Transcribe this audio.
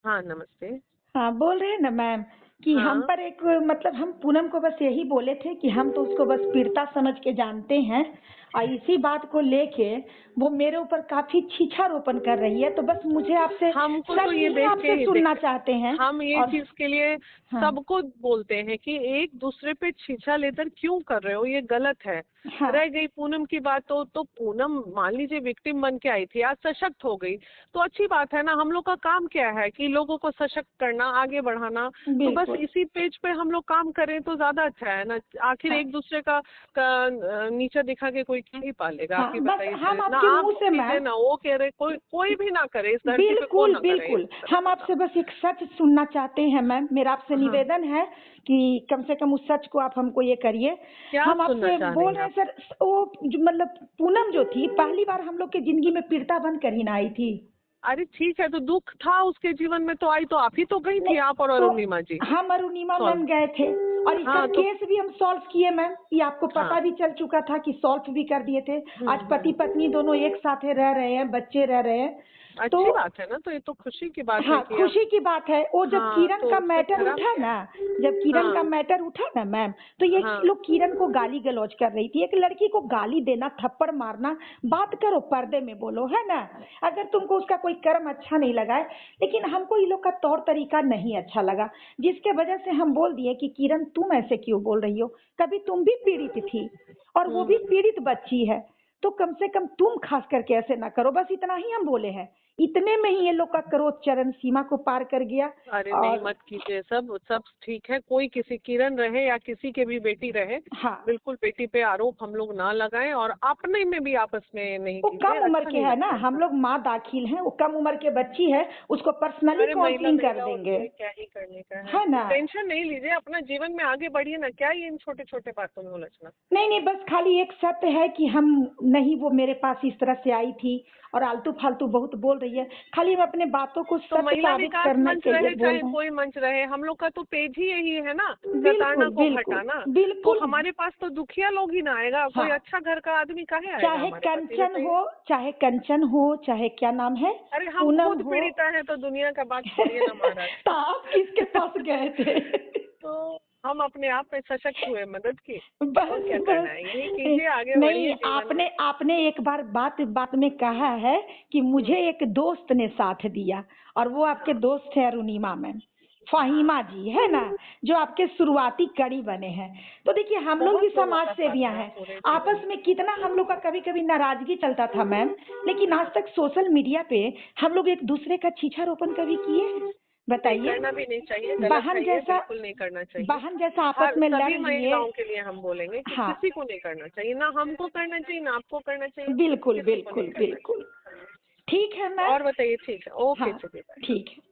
हाँ, नमस्ते। हाँ, बोल रहे हैं ना मैम कि हम हाँ, पर एक मतलब हम पूनम को बस यही बोले थे कि हम तो उसको बस पीड़िता समझ के जानते हैं और इसी बात को लेके वो मेरे ऊपर काफी छीछारोपण कर रही है। तो बस मुझे आपसे हमको तो सच ये ही देख के आपसे ही सुनना देख चाहते हैं। हम ये और चीज के लिए हाँ सबको बोलते हैं कि एक दूसरे पे छीछा लेकर क्यों कर रहे हो, ये गलत है। हाँ रह गई पूनम की बात, तो पूनम मान लीजिए विक्टिम बन के आई थी, आज सशक्त हो गई तो अच्छी बात है ना। हम लोग का काम क्या है कि लोगों को सशक्त करना, आगे बढ़ाना। तो बस बिल्कुल। इसी पेज पे हम लोग काम करें तो ज्यादा अच्छा है ना। आखिर हाँ एक दूसरे का नीचा दिखा के कोई क्या ही पालेगा, आप हाँ, ही बस बताइए। हम ना आपके आप मुंह से कीजिए मैम ना वो कह रहे, कोई कोई भी ना करे, इस धरती पे कोई बिल्कुल ना करे इस बिल्कुल, तरह हम का आपसे काम। बस एक सच सुनना चाहते हैं मैम। मेरा आपसे हाँ, निवेदन है कि कम से कम उस सच को आप हमको ये करिए। क्या हम सुनना आपसे चाह रही बोल हैं रहे हैं आप? सर, वो जो मतलब पूनम जो थी पहली बार हम लोग की जिंदगी में पीड़िता बन कर ही ना आई थी। अरे ठीक है, तो दुख था उसके जीवन में तो आई, तो आप ही तो गई थी, नहीं, आप और तो अरुणिमा जी। हम अरुणिमा सॉल्व। मैम गए थे और इसका हाँ तो केस भी हम सॉल्व किए मैम। ये आपको हाँ। पता भी चल चुका था कि सॉल्व भी कर दिए थे। आज हम्म। पति पत्नी दोनों एक साथ रह रहे हैं, बच्चे रह रहे हैं। तो अच्छी बात है ना, तो ये तो खुशी की बात है हाँ, कि खुशी की बात है। वो जब हाँ, किरण तो का उससे मैटर खराब उठा क्या ना, है। जब किरण का हाँ मैटर उठा ना मैम, तो ये हाँ लोग किरण को गाली गलौज कर रही थी। एक लड़की को गाली देना, थप्पड़ मारना, बात करो पर्दे में बोलो, है ना। अगर तुमको उसका कोई कर्म अच्छा नहीं लगा है, लेकिन हमको ये लोग का तौर तरीका नहीं अच्छा लगा, जिसके वजह से हम बोल दिए कि किरण तुम ऐसे क्यों बोल रही हो, कभी तुम भी पीड़ित थी और वो भी हम्म। पीड़ित बच्ची है। तो कम से कम तुम खास करके ऐसे ना करो, बस इतना ही हम बोले हैं। इतने में ही ये लोग का क्रोध चरम सीमा को पार कर गया। अरे नहीं, और मत कीजिए, सब सब ठीक है। कोई किसी किरण रहे या किसी के भी बेटी रहे, हाँ, बिल्कुल बेटी पे आरोप हम लोग ना लगाएं, और अपने में भी आपस में नहीं वो कीजिए, कम उम्र अच्छा के नहीं है ना, लगता हम ऐसा। लोग माँ दाखिल हैं, वो कम उम्र के बच्ची है, उसको पर्सनली अरे महिला काउंसलिंग कर महिला देंगे, होती है, क्या ही करने का है। है ना। टेंशन नहीं लीजिए, अपना जीवन में आगे बढ़िए ना, क्या ये इन छोटे छोटे बातों में उलझना। नहीं नहीं, बस खाली एक सत्य है कि हम नहीं, वो मेरे पास इस तरह से आई थी और आलतू फालतू बहुत बोल रही है। खाली हम अपने बातों को तो सत्य महिला साबित विकास करने मंच के लिए रहे बोल चाहे रहे कोई मंच रहे, हम लोग का तो पेज ही यही है ना, हैं। प्रताड़ना बिल्कुल को बिल्कुल हटाना। तो बिल्कुल। हमारे पास तो दुखिया लोग ही ना आएगा, कोई हाँ, अच्छा घर का आदमी काहे आएगा चाहे हमारे पास, ये कंचन बताइए। हो, चाहे कंचन हो, चाहे क्या नाम है, अरे हम पूनम खुद हो। पीड़िता है तो दुनिया का बात छोड़िए ना महाराज। तो आप किसके पास गए थे? तो हम अपने आप में सशक्त हुए, मदद की। और बस क्या करना बस। है, यही कीजिए, आगे नहीं, बढ़िए जीवन में। आपने आपने एक बार बात बात में कहा है कि मुझे हम्म। एक दोस्त ने साथ दिया, और वो आपके हाँ दोस्त है अरुणिमा मैम, फाहिमा जी, है ना, जो आपके शुरुआती कड़ी बने हैं। तो देखिए, हम लोग भी बहुत लोगों समाज का साथ सेवियां रहा हैं। पूरे जीवन आपस में। में कितना हम लोग का कभी कभी नाराजगी चलता था मैम, लेकिन आज हाँ, तक सोशल मीडिया पे हम लोग एक दूसरे का छीछारोपण कभी किए हैं? नहीं बताइए। करना भी नहीं चाहिए, गलत बहन है ये, जैसा, बिल्कुल नहीं करना चाहिए। बहन जैसा आपस हर में लड़ सभी लिए। महिलाओं के लिए हम बोलेंगे कि हाँ, किसी को नहीं करना चाहिए, ना हमको करना चाहिए ना आपको करना चाहिए, बिल्कुल किसी को नहीं बिल्कुल करना बिल्कुल। चाहिए। ठीक है मैम। और बताइए, ठीक है, ओके, हाँ, चलिए, बाय। ठीक है।